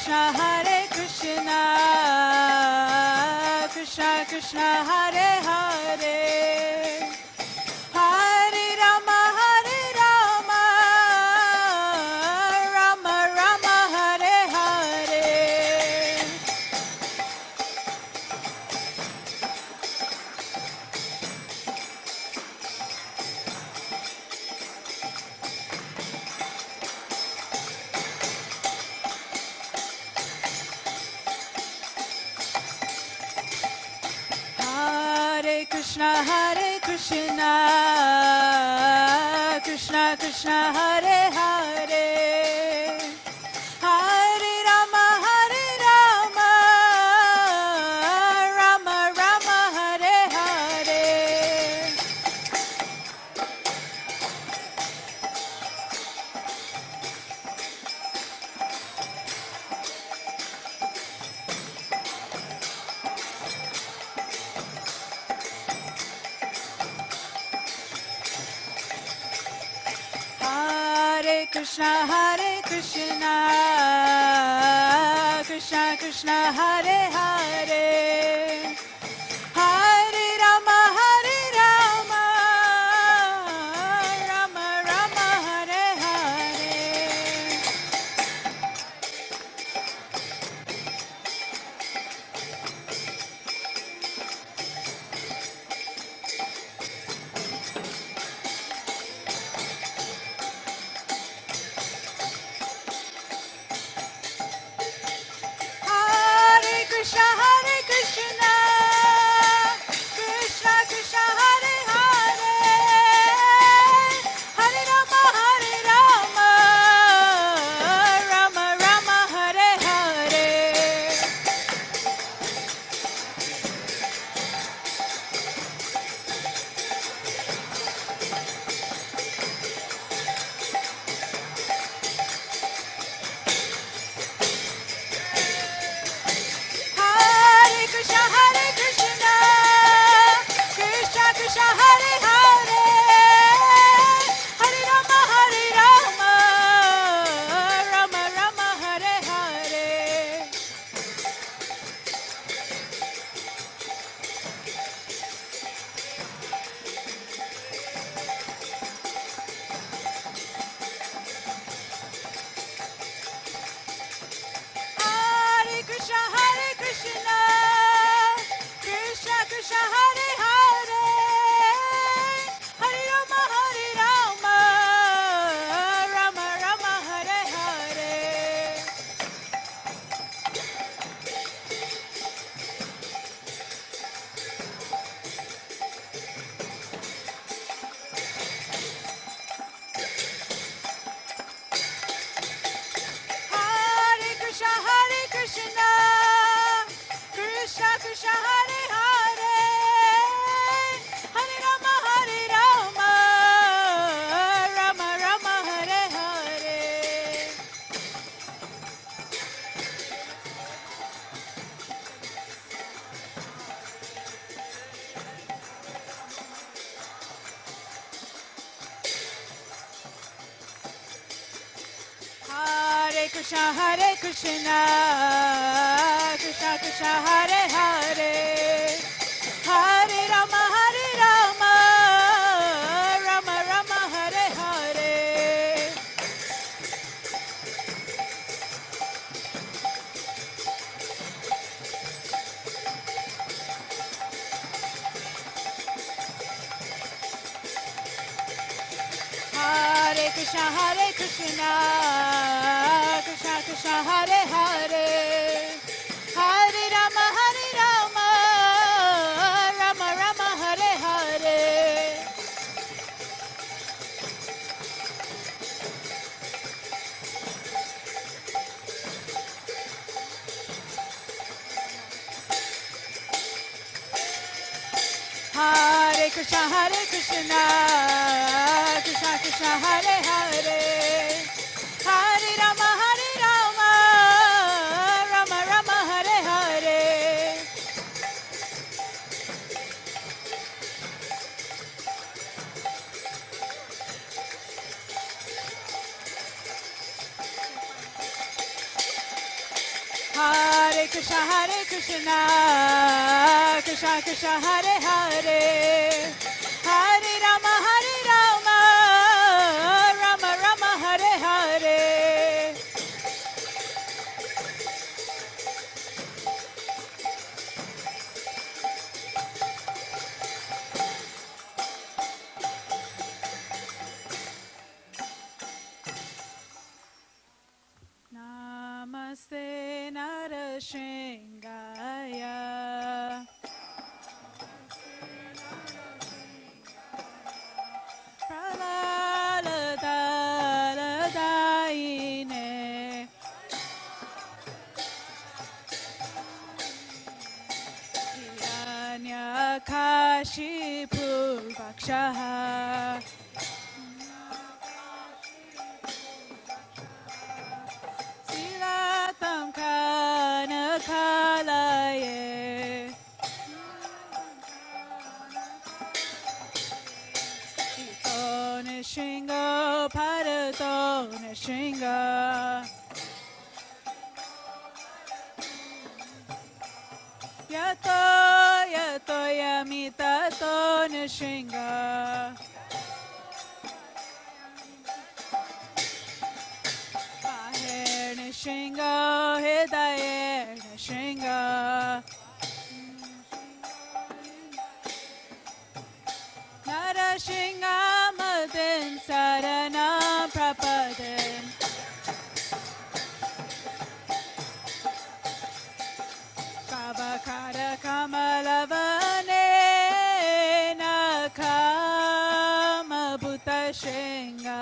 Krishna, Hare Krishna, Krishna Krishna, Hare Hare, Hare Rama, Rama Rama, Hare Hare. Hare Krishna, Krishna Krishna, Hare Hare, Hare Rama, Rama Rama, Hare Hare. Hare Krishna, Krishna Krishna, Hare Hare, Hare Rama, Rama Rama, Hare Hare. Hare Krishna, Krishna Krishna, Hare Hare, Hare Rama, Rama Rama, Hare Hare. Hare Krishna, Krishna Krishna, Hare Hare, Hare Rama, Rama Rama, Hare Hare. Hare Krishna, Krishna Krishna, Hare Hare, Hare Rama, Rama Rama, Hare Hare. Hare Krishna, Krishna Krishna, Hare Hare, Hare Rama, Rama Rama, Hare Hare. Hare Krishna, Krishna Krishna, Hare Hare, Hare Rama, Rama Rama, Hare Hare. Hare Krishna, Krishna Krishna, Hare Hare, Hare Rama, Rama Rama, Hare Hare. Hare Krishna, Krishna Krishna, Hare Hare, Hare Rama, Rama Rama, Hare Hare. Krishna Hare Krishna Krishna Krishna Hare Hare Hare Rama Rama Rama Hare Hare Namaste Narashingaya Pralaladaine Hiranyakashipu Vakshaha Silatam Kanakalaye Ito Nishingo Parato Nishinga Yato Yato Yamitato Nishinga Nishinga, Hidaye Nishinga Narashinga Madin Saranam Prapadin Kavakara Kamalavane Nakama Bhutashinga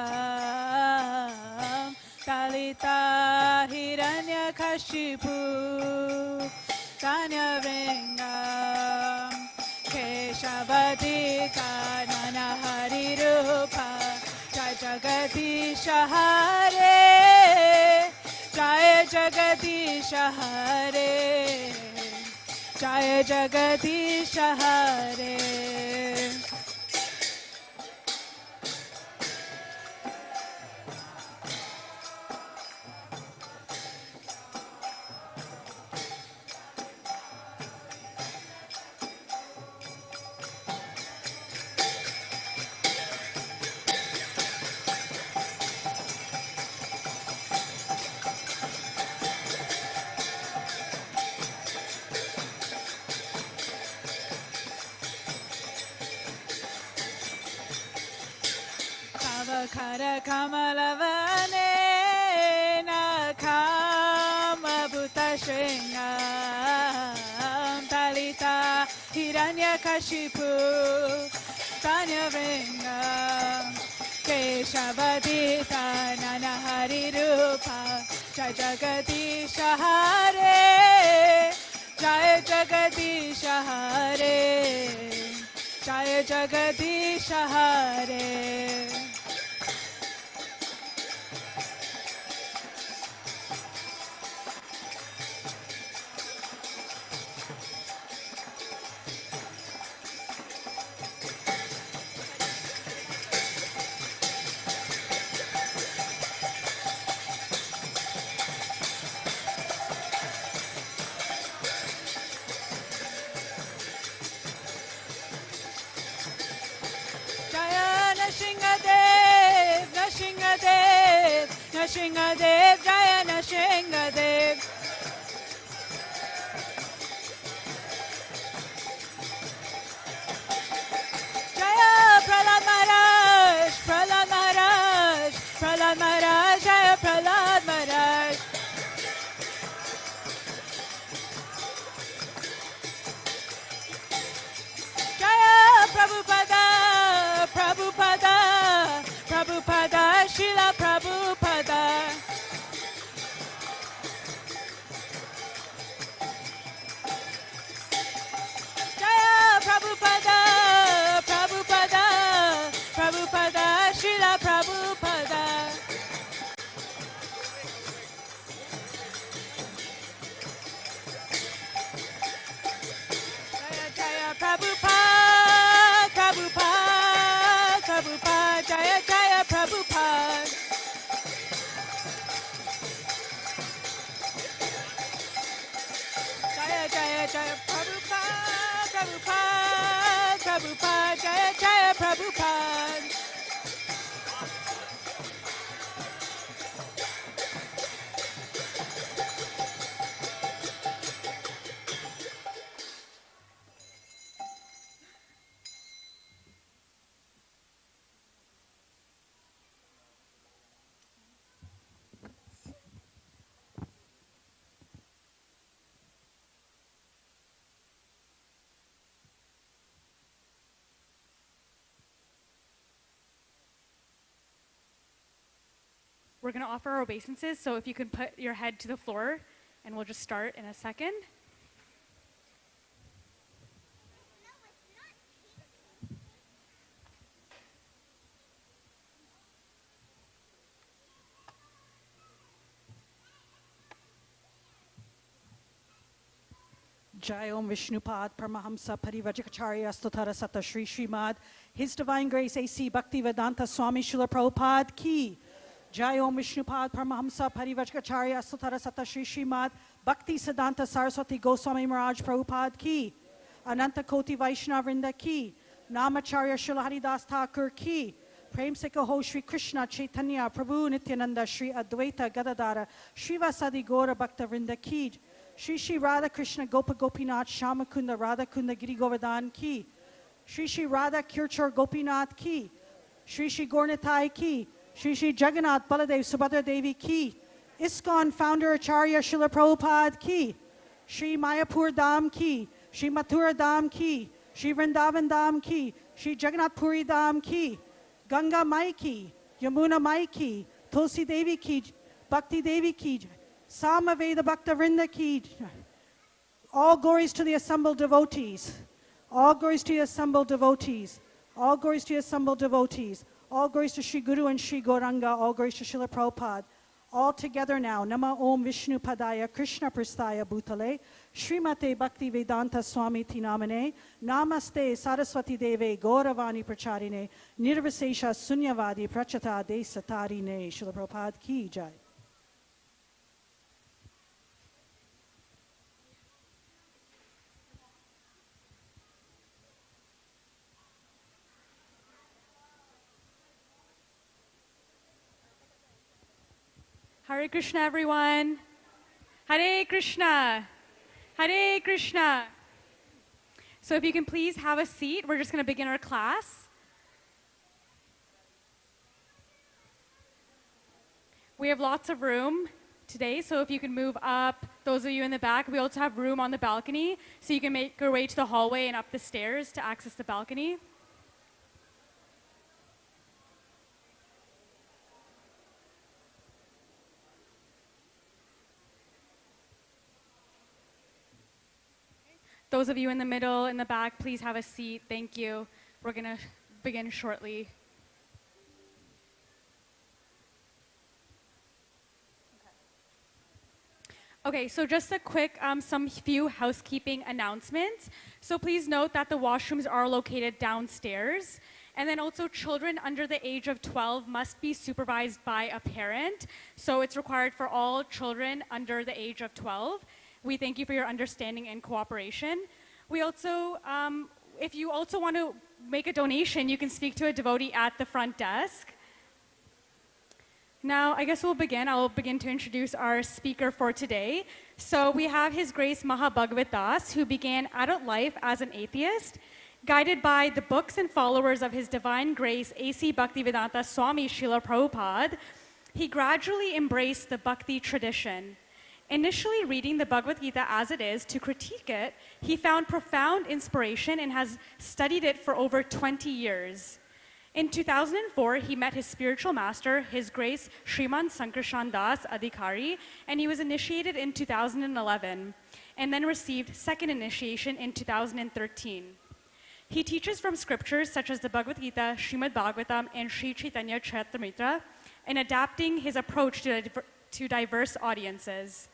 Talita Hiranyakashipu Tanya Vringam Keshavadika Nana Hari Rupa Jai Jagadisha Hare Jai Jagadisha Hare Jai Jagadisha Hare Kara Kamalavane Nakama Bhutashingam Talita Hiranyakashipu Tanya Vringam Keshavadita Nana Hari Rupa Jai Jagadisha Hare Jai Jagadisha Hare Jai Jagadisha Hare Nashingadev, Jaya Nashingadev. Jaya Prahlad Maharaj, Prahlad Maharaj, Prahlad Maharaj, Jaya Prahlad Maharaj. Jaya Prabhupada, Prabhupada, Prabhupada, Srila Prabhupada. Jaya Jaya Prabhupada, Prabhupada, Prabhupada, Jaya Jaya Prabhupada. We're going to offer our obeisances, so if you could put your head to the floor, and we'll just start in a second. Jai Om Vishnupad Paramahamsa Parivrajacharya Stotara Sata Shri Srimad His Divine Grace A.C. Bhaktivedanta Swami Srila Prabhupada Ki. Jai Om Vishnupad Paramahamsa Parivrajacharya Stotara Sata Shri Srimad Bhakti Siddhanta Saraswati Goswami Maharaj Prabhupada Ki. Ananta Koti Vaishnavrinda Ki. Namacharya Srila Haridas Thakur Ki. Prem se kaho Shri Krishna Chaitanya Prabhu Nityananda Shri Advaita Gadadara Srivasadi Gaura Bhakta Vrinda Ki. Shri Shri Radha Krishna Gopa Gopinath Shamakunda Radha Kunda Giri Govardhan Ki. Shri Shri Radha Kirchor Gopinath Ki. Shri Shri Gornitai Ki. Shri Shri Jagannath Baladev Subhadra Devi Ki. ISKCON Founder Acharya Srila Prabhupada Ki. Shri Mayapur Dham Ki. Shri Mathura Dham Ki. Shri Vrindavan Dham Ki. Shri Jagannath Puri Dham Ki. Ganga Mai Ki. Yamuna Mai Ki. Tulsi Devi Ki. Bhakti Devi Ki. Samaveda Bhakta Vrinda Ki. All glories to the assembled devotees. All glories to the assembled devotees. All glories to the assembled devotees. All glories to Sri Guru and Sri Gauranga. All glories to Srila Prabhupada. All together now. Nama Om Vishnu Padaya Krishna Prasthaya Bhutale. Srimate Bhakti Vedanta Swami Tinamane. Namaste Saraswati Deve Gauravani Pracharine. Nirvasesha Sunyavadi Prachata De Satarine. Srila Prabhupada Ki Jai. Hare Krishna, everyone. Hare Krishna. Hare Krishna. So if you can please have a seat, we're just going to begin our class. We have lots of room today, so if you can move up, those of you in the back, we also have room on the balcony, so you can make your way to the hallway and up the stairs to access the balcony. Those of you in the middle, in the back, please have a seat. Thank you. We're going to begin shortly. Okay, so just a quick, some few housekeeping announcements. So please note that the washrooms are located downstairs. And then also children under the age of 12 must be supervised by a parent. So it's required for all children under the age of 12. We thank you for your understanding and cooperation. We also, if you also want to make a donation, you can speak to a devotee at the front desk. Now, I guess we'll begin. I'll begin to introduce our speaker for today. So we have His Grace Mahabhagavat Das, who began adult life as an atheist. Guided by the books and followers of His Divine Grace A.C. Bhaktivedanta Swami Srila Prabhupada, he gradually embraced the Bhakti tradition. Initially reading the Bhagavad Gita as it is to critique it, he found profound inspiration and has studied it for over 20 years. In 2004, he met his spiritual master, His Grace Sriman Sankarshan Das Adhikari, and he was initiated in 2011, and then received second initiation in 2013. He teaches from scriptures such as the Bhagavad Gita, Srimad Bhagavatam, and Sri Chaitanya Charitamrita, and adapting his approach to diverse audiences.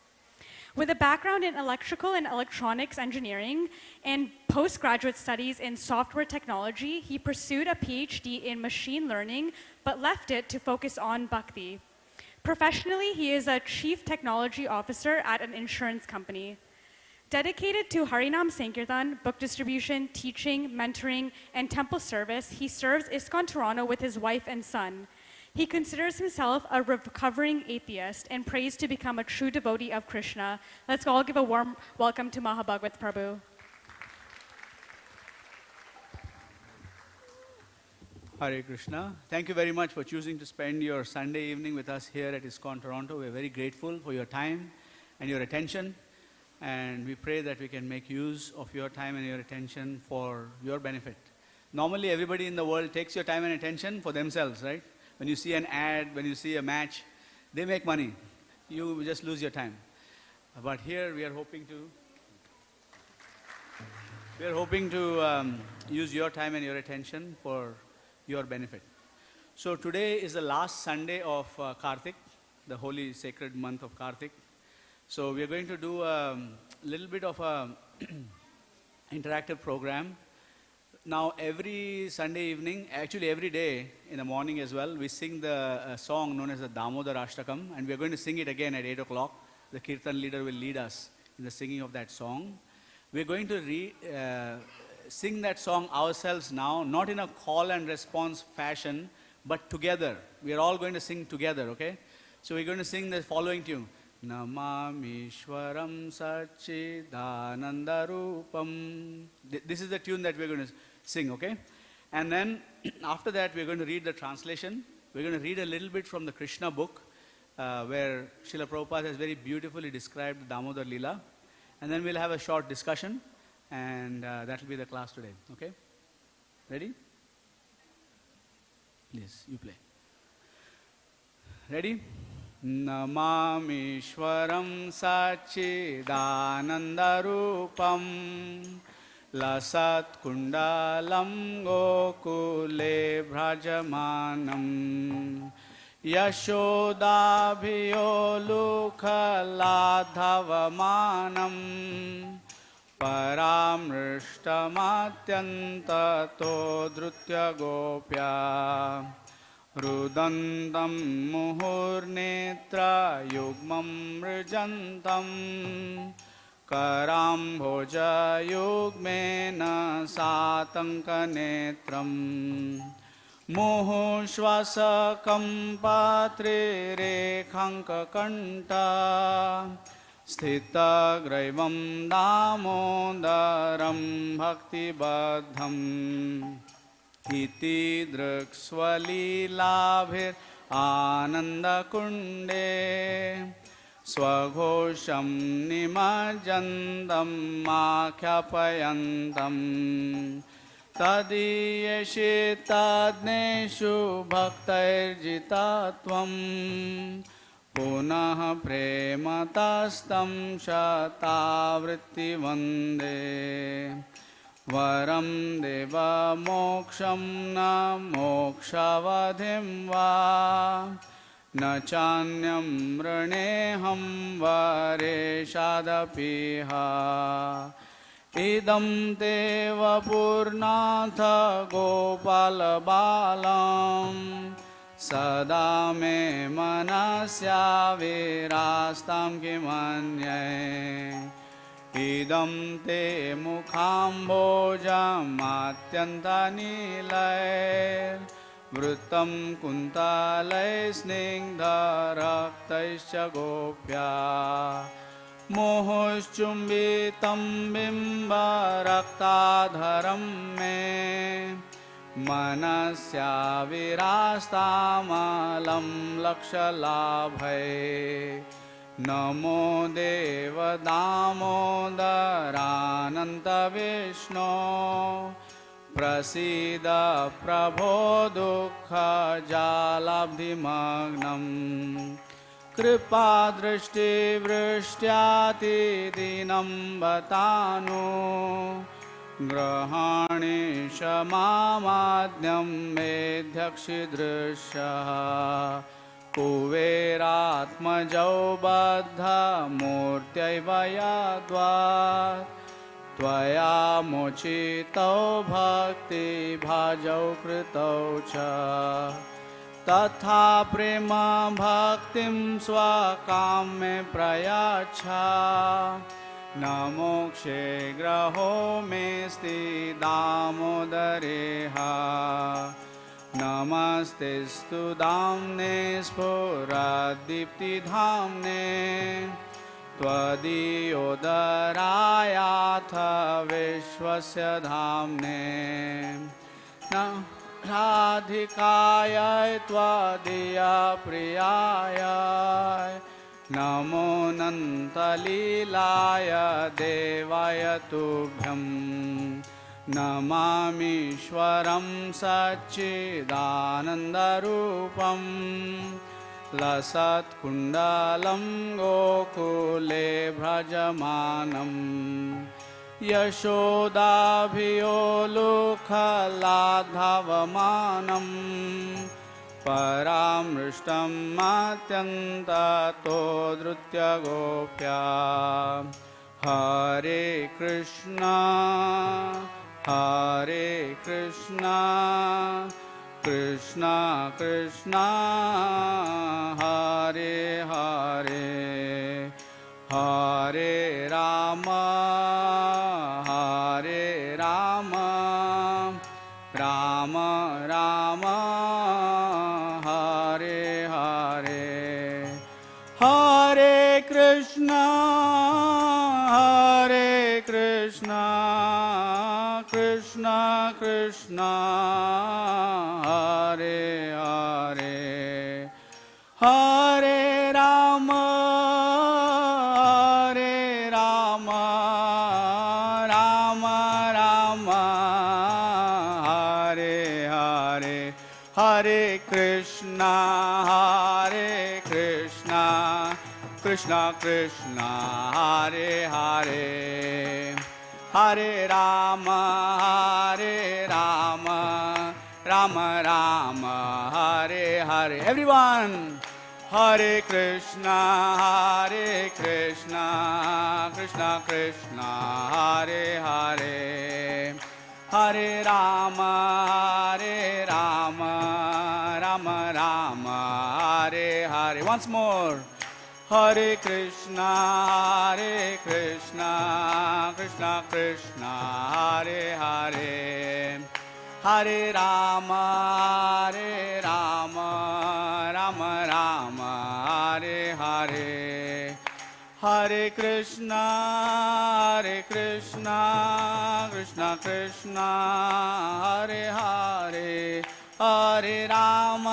With a background in electrical and electronics engineering and postgraduate studies in software technology, he pursued a PhD in machine learning, but left it to focus on bhakti. Professionally, he is a chief technology officer at an insurance company. Dedicated to Harinam Sankirtan, book distribution, teaching, mentoring, and temple service, he serves ISKCON Toronto with his wife and son. He considers himself a recovering atheist and prays to become a true devotee of Krishna. Let's all give a warm welcome to Mahabhagavat Prabhu. Hare Krishna. Thank you very much for choosing to spend your Sunday evening with us here at ISKCON Toronto. We're very grateful for your time and your attention. And we pray that we can make use of your time and your attention for your benefit. Normally, everybody in the world takes your time and attention for themselves, right? When you see an ad, when you see a match, they make money. You just lose your time. But here we are hoping to use your time and your attention for your benefit. So today is the last Sunday of Kartik, the holy sacred month of Kartik. So we are going to do a little bit of a interactive program. Now every Sunday evening, actually every day in the morning as well, we sing the song known as the Damodar Ashtakam, and we are going to sing it again at 8 o'clock. The Kirtan leader will lead us in the singing of that song. We are going to sing that song ourselves now, not in a call and response fashion, but together. We are all going to sing together, okay? So we're going to sing the following tune. Namamishwaram Sachidanandarupam. This is the tune that we're going to sing, okay? And then after that, we're going to read the translation. We're going to read a little bit from the Krishna book, where Srila Prabhupada has very beautifully described the Damodar Leela. And then we'll have a short discussion, and that will be the class today, okay? Ready? Please, you play. Ready? Namamishwaram Sachidanandarupam Lasat Kundalam Gokule Bhrajamanam Yashodabhiyo Lukhaladhavamanam Paramrishtamatyantato Drutya Gopya Rudantam muhurnetra yugmam mrijantam Karambhoja yugmena satankanetram Muhushvasakam patre rekhankakanta Sthita graivam damodaram bhaktibadham Iti druksvalilabhir anandakunde Swaghosham nimajandam makyapayantam Tadiyeshitadneshu bhaktairjitatvam Punah prematastam shatavritti vande Varam deva moksham na mokshavadhim va Na chanyam raneham vare shadapiha Idam deva purnatha gopala balam Sada me manasya virastam kimanye Idam te mukhambojam atyantanilair Vrutam kuntalai snigdharaktaischa gopya Mohoschumbitam bimba raktadharam me Manasya virastamalam lakshalabhai Namo Deva Damodarananta Vishnu Prasida Prabho Dukha Jalabdhimagnam Kripa Drishti Vrishtyati Dinam Batanu Grahani Shamamadhyam Medhyakshi Drishya Kuveratmajau Baddha Murtyaiva Yadvat Tvaya mochitau bhakti bhajau kritau cha Tatha prema bhaktim swakam me prayacha न मोक्षे ग्रहो मेस्ति दामोदरेह नमस्तेस्तु दाम्ने स्फुरदीप्तिधाम्ने त्वदीयोदरायाथ विश्वस्य धाम्ने न राधिकाय त्वदीयप्रियाय नमो नन्तलीलाय देवाय तुभ्यं नमामीश्वरं सच्चिदानन्दरूपं लसत्कुण्डलं गोकुले भ्रजमानं यशोदाभियोलुखलाधवमानं परामृष्टं अत्यन्ततो धृत्यगोप्या हरे Krishna Krishna Krishna Hare Hare Hare Ram Ram Ram Hare Hare Hare Krishna Krishna Krishna Hare Hare Hare Ram Ram Ram Hare Hare Hare Krishna Krishna Krishna Hare Hare Hare Ram Ram Ram Hare Hare everyone Hare Krishna Krishna Krishna Hare Hare Hare Ram Ram Ram Hare Hare once more Hare Krishna Krishna Krishna Hare Hare Hare Ram Ram Ram Hare Hare Hare Krishna Krishna Krishna Hare Hare Hare Ram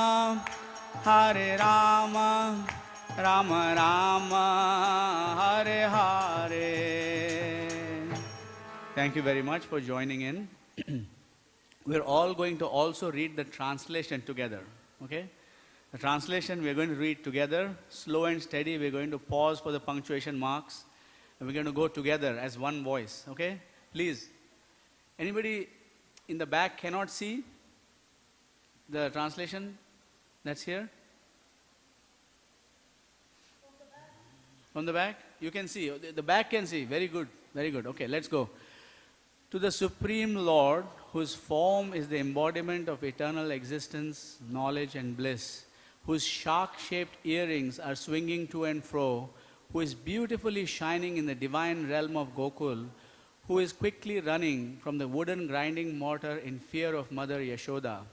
Ram Ram hare hare. Thank you very much for joining in. We're all going to also read the translation together, okay? The translation we're going to read together, slow and steady. We're going to pause for the punctuation marks, and we're going to go together as one voice, okay? Please, anybody in the back cannot see the translation that's here? From the back? You can see. The back can see. Very good. Very good. Okay, let's go. To the Supreme Lord, whose form is the embodiment of eternal existence, knowledge, and bliss, whose shark-shaped earrings are swinging to and fro, who is beautifully shining in the divine realm of Gokul, who is quickly running from the wooden grinding mortar in fear of Mother Yashoda,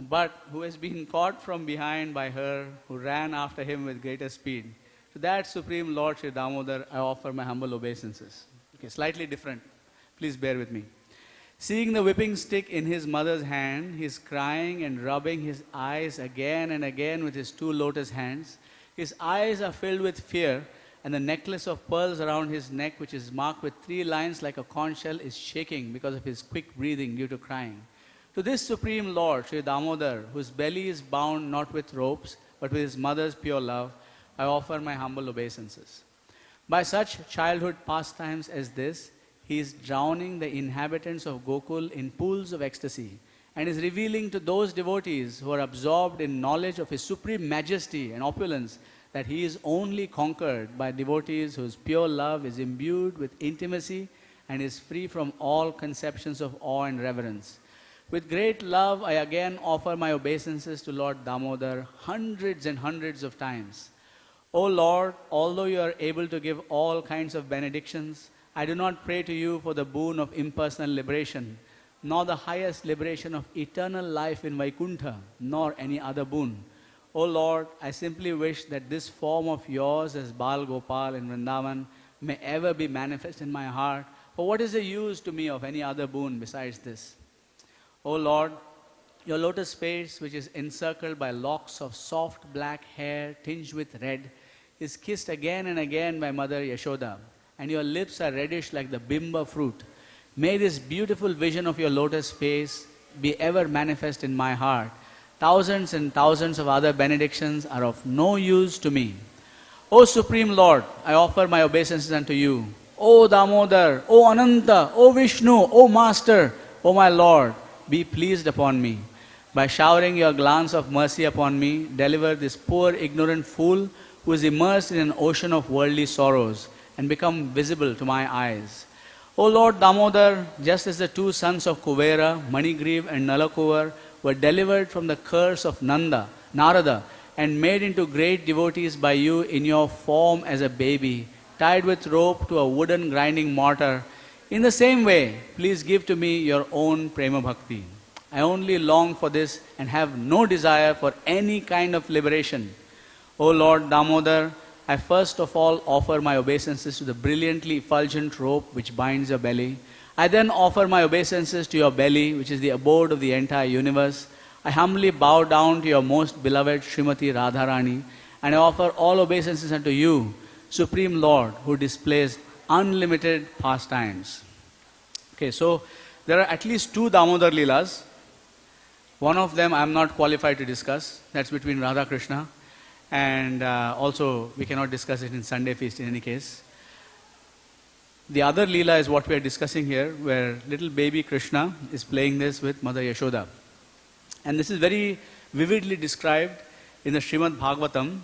but who has been caught from behind by her, who ran after him with greater speed. To that Supreme Lord Sri Damodar, I offer my humble obeisances. Okay, slightly different. Please bear with me. Seeing the whipping stick in his mother's hand, he is crying and rubbing his eyes again and again with his two lotus hands. His eyes are filled with fear, and the necklace of pearls around his neck, which is marked with 3 lines like a conch shell, is shaking because of his quick breathing due to crying. To this Supreme Lord, Sri Damodar, whose belly is bound not with ropes, but with his mother's pure love, I offer my humble obeisances. By such childhood pastimes as this, he is drowning the inhabitants of Gokul in pools of ecstasy and is revealing to those devotees who are absorbed in knowledge of his supreme majesty and opulence that he is only conquered by devotees whose pure love is imbued with intimacy and is free from all conceptions of awe and reverence. With great love, I again offer my obeisances to Lord Damodar hundreds and hundreds of times. O Lord, although you are able to give all kinds of benedictions, I do not pray to you for the boon of impersonal liberation, nor the highest liberation of eternal life in Vaikuntha, nor any other boon. O Lord, I simply wish that this form of yours as Bal Gopal in Vrindavan may ever be manifest in my heart. For what is the use to me of any other boon besides this? O Lord, your lotus face, which is encircled by locks of soft black hair tinged with red, is kissed again and again by Mother Yashoda, and your lips are reddish like the bimba fruit. May this beautiful vision of your lotus face be ever manifest in my heart. Thousands and thousands of other benedictions are of no use to me. O Supreme Lord, I offer my obeisances unto you. O Damodar, O Ananta, O Vishnu, O Master, O my Lord, be pleased upon me. By showering your glance of mercy upon me, deliver this poor ignorant fool who is immersed in an ocean of worldly sorrows and become visible to my eyes. O Lord Damodar, just as the two sons of Kuvera, Manigriv and Nalakuvar, were delivered from the curse of Narada, and made into great devotees by you in your form as a baby, tied with rope to a wooden grinding mortar, in the same way, please give to me your own Prema Bhakti. I only long for this and have no desire for any kind of liberation. O Lord Damodar, I first of all offer my obeisances to the brilliantly effulgent rope which binds your belly. I then offer my obeisances to your belly, which is the abode of the entire universe. I humbly bow down to your most beloved Srimati Radharani, and I offer all obeisances unto you, Supreme Lord, who displays unlimited pastimes. Okay, so there are at least two Damodar Leelas. One of them I am not qualified to discuss. That's between Radha Krishna. And also, we cannot discuss it in Sunday feast in any case. The other Leela is what we are discussing here, where little baby Krishna is playing this with Mother Yashoda. And this is very vividly described in the Srimad Bhagavatam,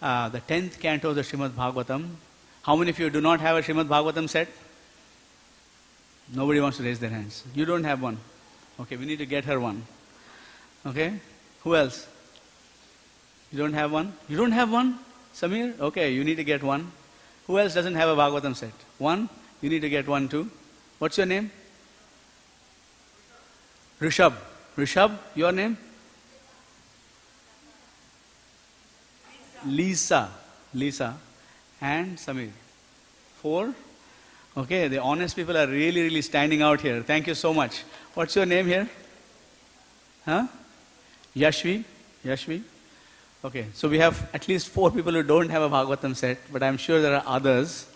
the 10th canto of the Srimad Bhagavatam. How many of you do not have a Srimad Bhagavatam set? Nobody wants to raise their hands. You don't have one. Okay, we need to get her one. Okay, who else? You don't have one? You don't have one? Samir? Okay, you need to get one. Who else doesn't have a Bhagavatam set? One? You need to get one too. What's your name? Rishabh. Rishabh, your name? Lisa. Lisa. And Samir. 4? Okay, the honest people are really, really standing out here. Thank you so much. What's your name here? Huh? Yashvi? Yashvi? Okay, so we have at least 4 people who don't have a Bhagavatam set, but I'm sure there are others.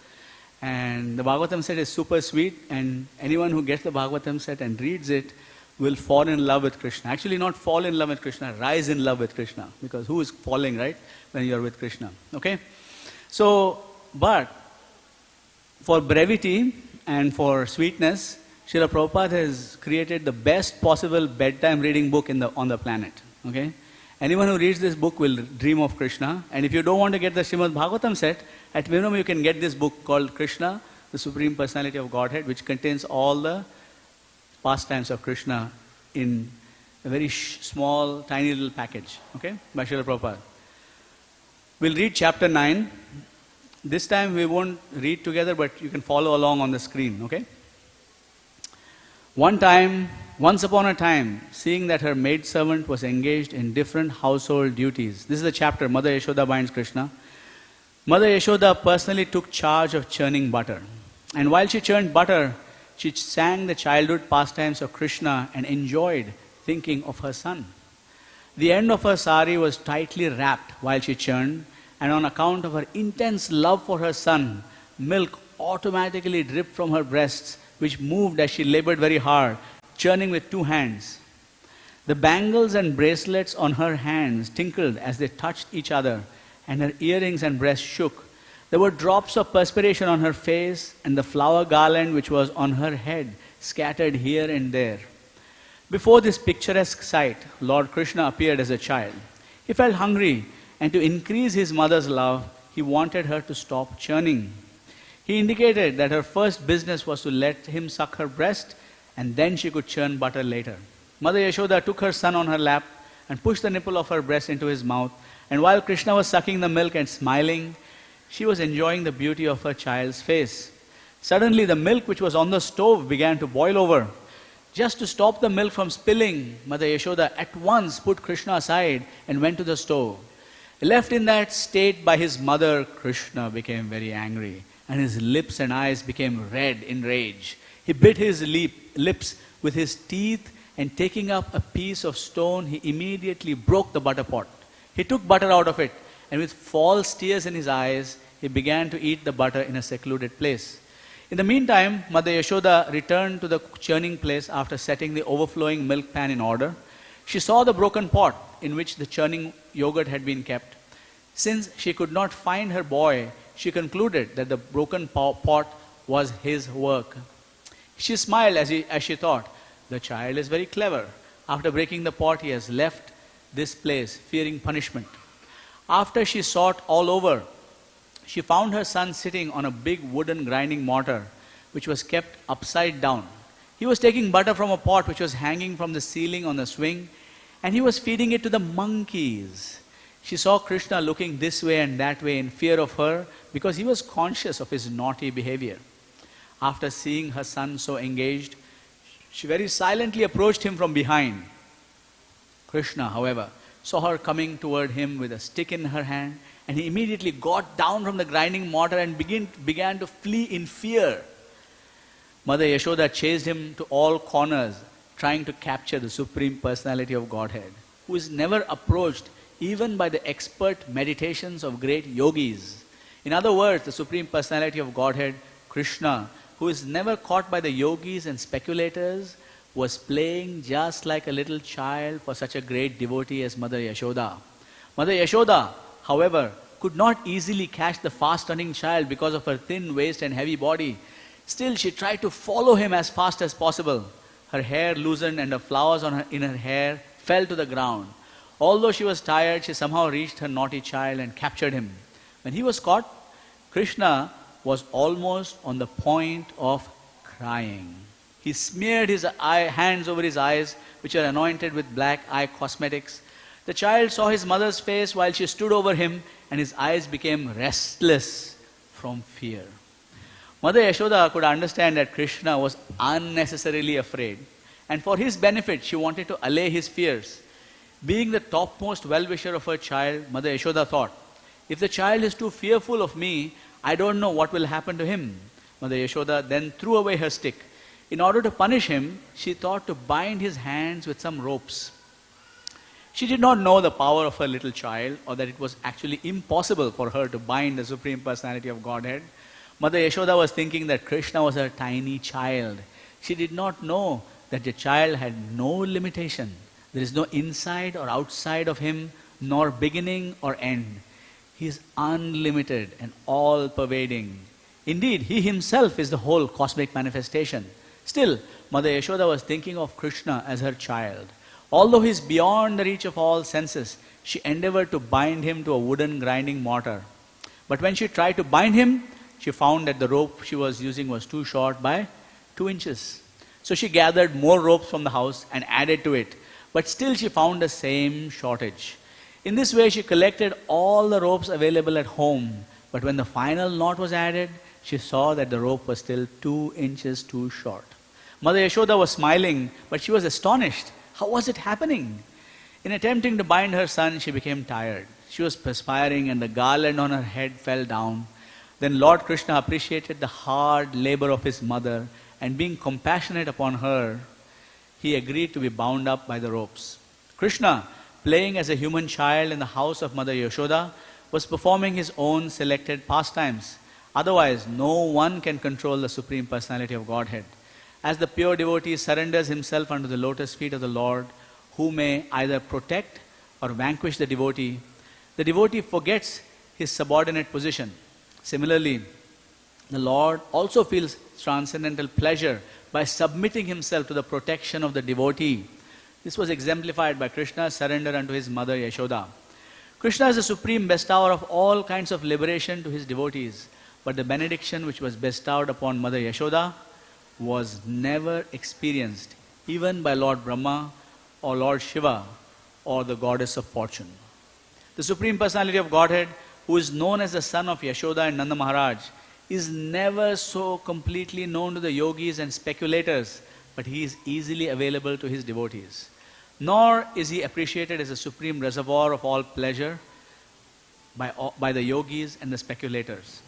And the Bhagavatam set is super sweet, and anyone who gets the Bhagavatam set and reads it will fall in love with Krishna. Actually, not fall in love with Krishna, rise in love with Krishna. Because who is falling, right, when you're with Krishna? Okay? So, but for brevity and for sweetness, Srila Prabhupada has created the best possible bedtime reading book on the planet. Okay? Anyone who reads this book will dream of Krishna. And if you don't want to get the Srimad Bhagavatam set, at minimum you can get this book called Krishna, the Supreme Personality of Godhead, which contains all the pastimes of Krishna in a very small, tiny little package. Okay? By Srila Prabhupada. We'll read chapter 9. This time we won't read together, but you can follow along on the screen. Okay? Once upon a time, seeing that her maidservant was engaged in different household duties. This is the chapter, Mother Yashoda binds Krishna. Mother Yashoda personally took charge of churning butter. And while she churned butter, she sang the childhood pastimes of Krishna and enjoyed thinking of her son. The end of her sari was tightly wrapped while she churned, and on account of her intense love for her son, milk automatically dripped from her breasts, which moved as she labored very hard, churning with 2 hands. The bangles and bracelets on her hands tinkled as they touched each other, and her earrings and breast shook. There were drops of perspiration on her face, and the flower garland which was on her head scattered here and there. Before this picturesque sight, Lord Krishna appeared as a child. He felt hungry, and to increase his mother's love, he wanted her to stop churning. He indicated that her first business was to let him suck her breast, and then she could churn butter later. Mother Yashoda took her son on her lap and pushed the nipple of her breast into his mouth. And while Krishna was sucking the milk and smiling, she was enjoying the beauty of her child's face. Suddenly, the milk which was on the stove began to boil over. Just to stop the milk from spilling, Mother Yashoda at once put Krishna aside and went to the stove. Left in that state by his mother, Krishna became very angry, and his lips and eyes became red in rage. He bit his lips with his teeth, and taking up a piece of stone, he immediately broke the butter pot. He took butter out of it, and with false tears in his eyes, he began to eat the butter in a secluded place. In the meantime, Mother Yashoda returned to the churning place after setting the overflowing milk pan in order. She saw the broken pot in which the churning yogurt had been kept. Since she could not find her boy, she concluded that the broken pot was his work. She smiled as she thought, the child is very clever. After breaking the pot, he has left this place, fearing punishment. After she sought all over, she found her son sitting on a big wooden grinding mortar, which was kept upside down. He was taking butter from a pot which was hanging from the ceiling on the swing, and he was feeding it to the monkeys. She saw Krishna looking this way and that way in fear of her because he was conscious of his naughty behavior. After seeing her son so engaged, she very silently approached him from behind. Krishna, however, saw her coming toward him with a stick in her hand, and he immediately got down from the grinding mortar and began to flee in fear. Mother Yashoda chased him to all corners, trying to capture the Supreme Personality of Godhead, who is never approached even by the expert meditations of great yogis. In other words, the Supreme Personality of Godhead, Krishna, who is never caught by the yogis and speculators, was playing just like a little child for such a great devotee as Mother Yashoda. Mother Yashoda, however, could not easily catch the fast-running child because of her thin waist and heavy body. Still, she tried to follow him as fast as possible. Her hair loosened and the flowers in her hair fell to the ground. Although she was tired, she somehow reached her naughty child and captured him. When he was caught, Krishna was almost on the point of crying. He smeared his hands over his eyes, which are anointed with black eye cosmetics. The child saw his mother's face while she stood over him, and his eyes became restless from fear. Mother Yashoda could understand that Krishna was unnecessarily afraid, and for his benefit, she wanted to allay his fears. Being the topmost well-wisher of her child, Mother Yashoda thought, if the child is too fearful of me, I don't know what will happen to him. Mother Yashoda then threw away her stick. In order to punish him, she thought to bind his hands with some ropes. She did not know the power of her little child, or that it was actually impossible for her to bind the Supreme Personality of Godhead. Mother Yashoda was thinking that Krishna was a tiny child. She did not know that the child had no limitation. There is no inside or outside of him, nor beginning or end. He is unlimited and all-pervading. Indeed, he himself is the whole cosmic manifestation. Still, Mother Yashoda was thinking of Krishna as her child. Although he is beyond the reach of all senses, she endeavored to bind him to a wooden grinding mortar. But when she tried to bind him, she found that the rope she was using was too short by 2 inches. So she gathered more ropes from the house and added to it. But still she found the same shortage. In this way, she collected all the ropes available at home. But when the final knot was added, she saw that the rope was still 2 inches too short. Mother Yashoda was smiling, but she was astonished. How was it happening? In attempting to bind her son, she became tired. She was perspiring and the garland on her head fell down. Then Lord Krishna appreciated the hard labor of his mother, and being compassionate upon her, he agreed to be bound up by the ropes. Krishna, playing as a human child in the house of Mother Yashoda, was performing his own selected pastimes. Otherwise, no one can control the Supreme Personality of Godhead. As the pure devotee surrenders himself unto the lotus feet of the Lord, who may either protect or vanquish the devotee forgets his subordinate position. Similarly, the Lord also feels transcendental pleasure by submitting himself to the protection of the devotee. This was exemplified by Krishna's surrender unto his mother Yashoda. Krishna is the supreme bestower of all kinds of liberation to his devotees, but the benediction which was bestowed upon Mother Yashoda was never experienced even by Lord Brahma or Lord Shiva or the goddess of fortune. The Supreme Personality of Godhead, who is known as the son of Yashoda and Nanda Maharaj, is never so completely known to the yogis and speculators, but he is easily available to his devotees. Nor is he appreciated as a supreme reservoir of all pleasure by the yogis and the speculators.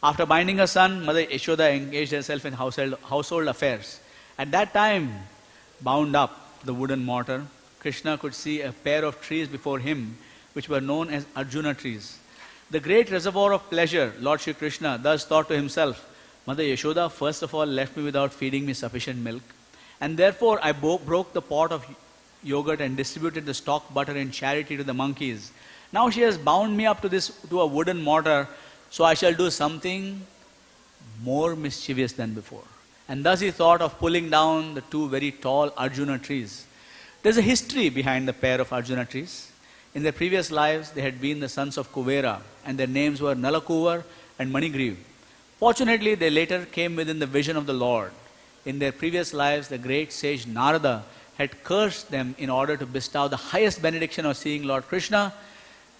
After binding her son, Mother Yashoda engaged herself in household affairs. At that time, bound up the wooden mortar, Krishna could see a pair of trees before him, which were known as Arjuna trees. The great reservoir of pleasure, Lord Shri Krishna thus thought to himself, Mother Yashoda first of all left me without feeding me sufficient milk, and therefore I broke the pot of yogurt and distributed the stock butter in charity to the monkeys. Now she has bound me up to a wooden mortar, so I shall do something more mischievous than before. And thus he thought of pulling down the two very tall Arjuna trees. There's a history behind the pair of Arjuna trees. In their previous lives, they had been the sons of Kuvera, and their names were Nalakuvar and Manigriv. Fortunately, they later came within the vision of the Lord. In their previous lives, the great sage Narada had cursed them in order to bestow the highest benediction of seeing Lord Krishna.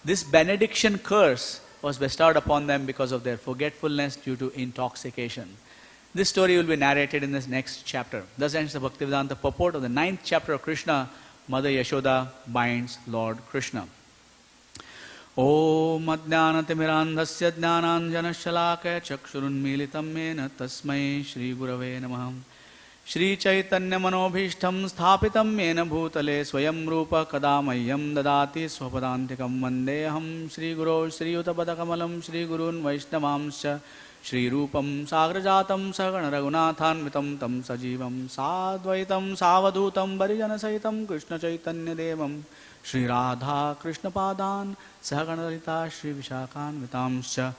This benediction curse was bestowed upon them because of their forgetfulness due to intoxication. This story will be narrated in this next chapter. Thus ends the Bhaktivedanta purport of the 9th chapter of Krishna. Mother Yashoda binds Lord Krishna. Om Ajnanatimirandhasya Jnananjanashalakaya Chakshurunmilitam Mena Tasmai Shri Gurave Namah. Shri Chaitanya Manobhishtam Sthapitam Mena Bhutale Swayam Rupa Kadamayam Dadati Swapadantikam Vandeham Shri Guru Shri Utapadakamalam Shri Gurun Vaishnavamscha Shri Rupam Sagrajatam Sagana Raghunathanvitam Tam Sajivam Sadvaitam Savadutam Barijana Saitam Krishna Chaitanya Devam Shri Radha Krishna Padan Sagana Rita Shri Vishakhan Vitamscha.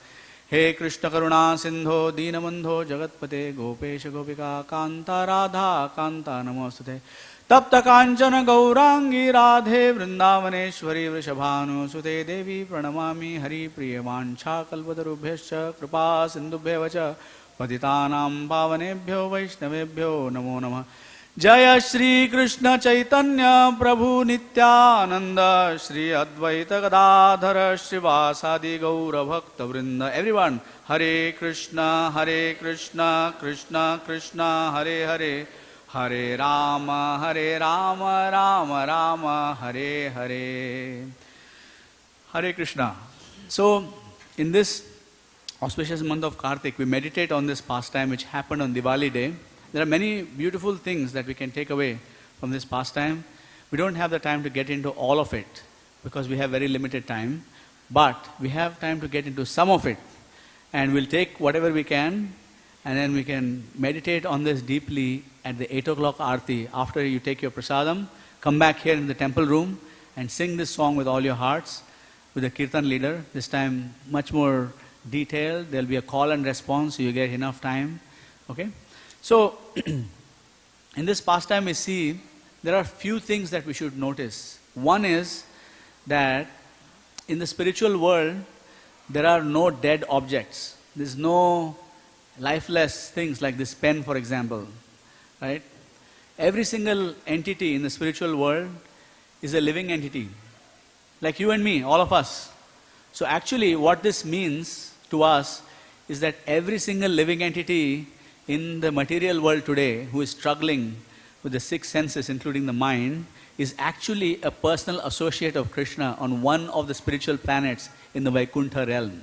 He Krishna Karuna Sindho Deenabandho Jagatpate Gopesha Gopika Kanta Radha Kanta Namostute Tapta Kanchana Gaurangi Radhe Vrindavaneshwari Vrishabhanu Sute Devi Pranamami Hari Priyavancha Kalpatarubhyascha Kripa Sindhubhyevacha Patitanam Pavanebhyo Vaishnavebhyo Namo Namah. Jaya Shri Krishna Chaitanya Prabhu Nityananda Shri Advaita Gadadhara Srivasadi Gaura Bhakta Vrinda. Everyone, Hare Krishna, Krishna Krishna, Hare Hare, Hare Rama, Rama Rama, Hare Hare. Hare Krishna. So, in this auspicious month of Kartik, we meditate on this pastime which happened on Diwali day. There are many beautiful things that we can take away from this pastime. We don't have the time to get into all of it because we have very limited time, but we have time to get into some of it, and we'll take whatever we can, and then we can meditate on this deeply at the 8 o'clock Aarti. After you take your prasadam, come back here in the temple room and sing this song with all your hearts with the kirtan leader. This time much more detailed. There'll be a call and response so you get enough time. Okay? So, in this pastime we see there are few things that we should notice. One is that in the spiritual world, there are no dead objects. There's no lifeless things like this pen, for example. Right? Every single entity in the spiritual world is a living entity. Like you and me, all of us. So actually what this means to us is that every single living entity in the material world today who is struggling with the 6 senses, including the mind, is actually a personal associate of Krishna on one of the spiritual planets in the Vaikuntha realm.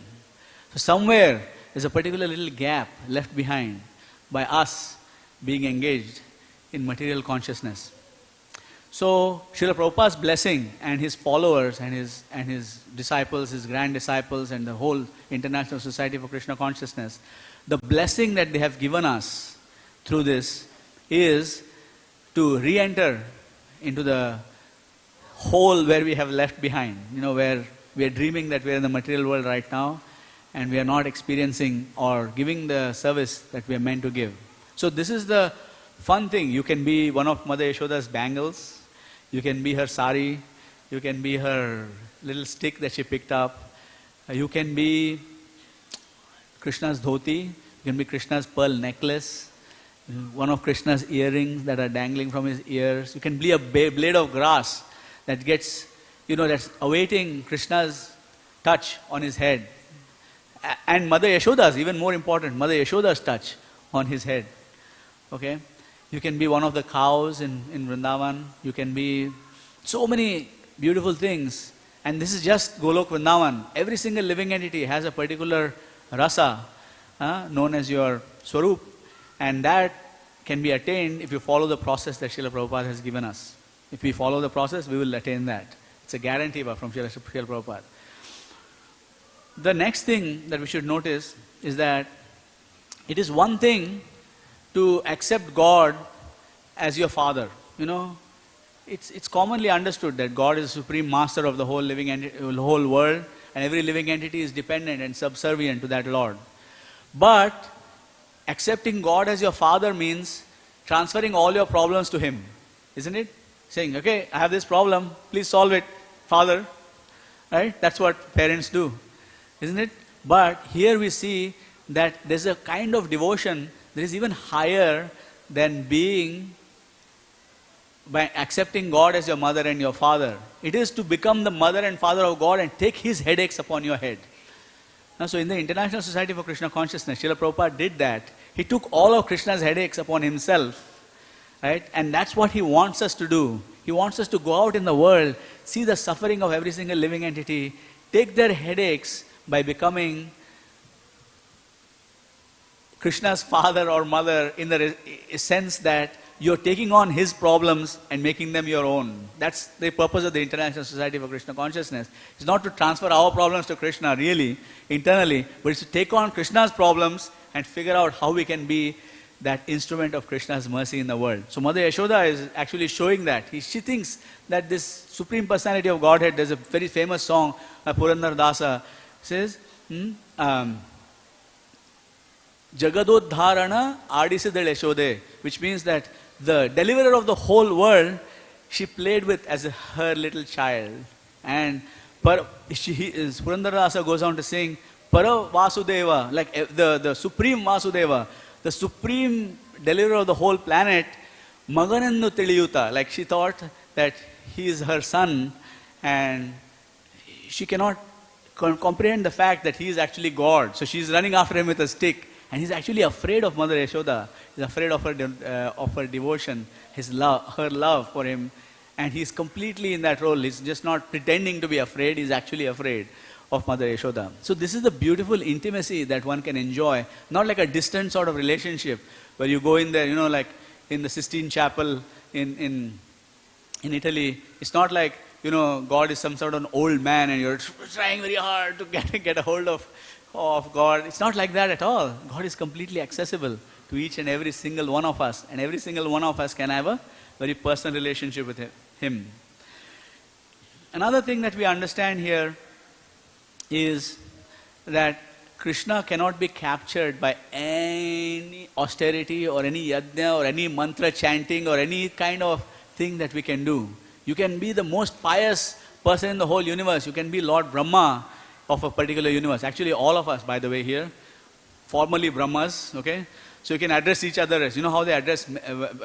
So somewhere there's a particular little gap left behind by us being engaged in material consciousness. So Srila Prabhupada's blessing and his followers and his disciples, his grand disciples and the whole International Society for Krishna Consciousness, the blessing that they have given us through this is to re-enter into the hole where we have left behind, where we are dreaming that we are in the material world right now and we are not experiencing or giving the service that we are meant to give. So this is the fun thing. You can be one of Mother Yashoda's bangles, you can be her sari, you can be her little stick that she picked up, you can be Krishna's dhoti, you can be Krishna's pearl necklace, one of Krishna's earrings that are dangling from his ears. You can be a blade of grass that gets that's awaiting Krishna's touch on his head. And Mother Yashoda's, even more important, Mother Yashoda's touch on his head. Okay? You can be one of the cows in Vrindavan. You can be so many beautiful things. And this is just Golok Vrindavan. Every single living entity has a particular rasa known as your Swarup. And that can be attained if you follow the process that Srila Prabhupada has given us. If we follow the process, we will attain that. It's a guarantee from Srila Prabhupada. The next thing that we should notice is that it is one thing to accept God as your father. It's commonly understood that God is the supreme master of the whole whole world, and every living entity is dependent and subservient to that Lord. But accepting God as your father means transferring all your problems to Him, isn't it? Saying, okay, I have this problem, please solve it, Father. Right? That's what parents do, isn't it? But here we see that there's a kind of devotion that is even higher than by accepting God as your mother and your father. It is to become the mother and father of God and take His headaches upon your head. Now, so in the International Society for Krishna Consciousness, Srila Prabhupada did that. He took all of Krishna's headaches upon Himself. Right? And that's what He wants us to do. He wants us to go out in the world, see the suffering of every single living entity, take their headaches by becoming Krishna's father or mother in the sense that you're taking on his problems and making them your own. That's the purpose of the International Society for Krishna Consciousness. It's not to transfer our problems to Krishna really, internally, but it's to take on Krishna's problems and figure out how we can be that instrument of Krishna's mercy in the world. So Mother Yashoda is actually showing that. She thinks that this Supreme Personality of Godhead, there's a very famous song by Purandar Dasa, says, Jagadodharana Adisidal Yashode, which means that the deliverer of the whole world, she played with as her little child. And Purandar Dasa goes on to sing, Para Vasudeva, like the Supreme Vasudeva, the Supreme deliverer of the whole planet, Maganennu Tiliyuta, like she thought that he is her son, and she cannot comprehend the fact that he is actually God. So she's running after him with a stick. And he's actually afraid of Mother Yashoda. He's afraid of her devotion, her love for him. And he's completely in that role. He's just not pretending to be afraid. He's actually afraid of Mother Yashoda. So this is the beautiful intimacy that one can enjoy. Not like a distant sort of relationship where you go in there, like in the Sistine Chapel in Italy. It's not like, God is some sort of an old man and you're trying very hard to get a hold of God. It's not like that at all. God is completely accessible to each and every single one of us. And every single one of us can have a very personal relationship with Him. Another thing that we understand here is that Krishna cannot be captured by any austerity or any yajna or any mantra chanting or any kind of thing that we can do. You can be the most pious person in the whole universe. You can be Lord Brahma of a particular universe. Actually, all of us, by the way, here, formerly Brahmas, okay? So you can address each other as, how they address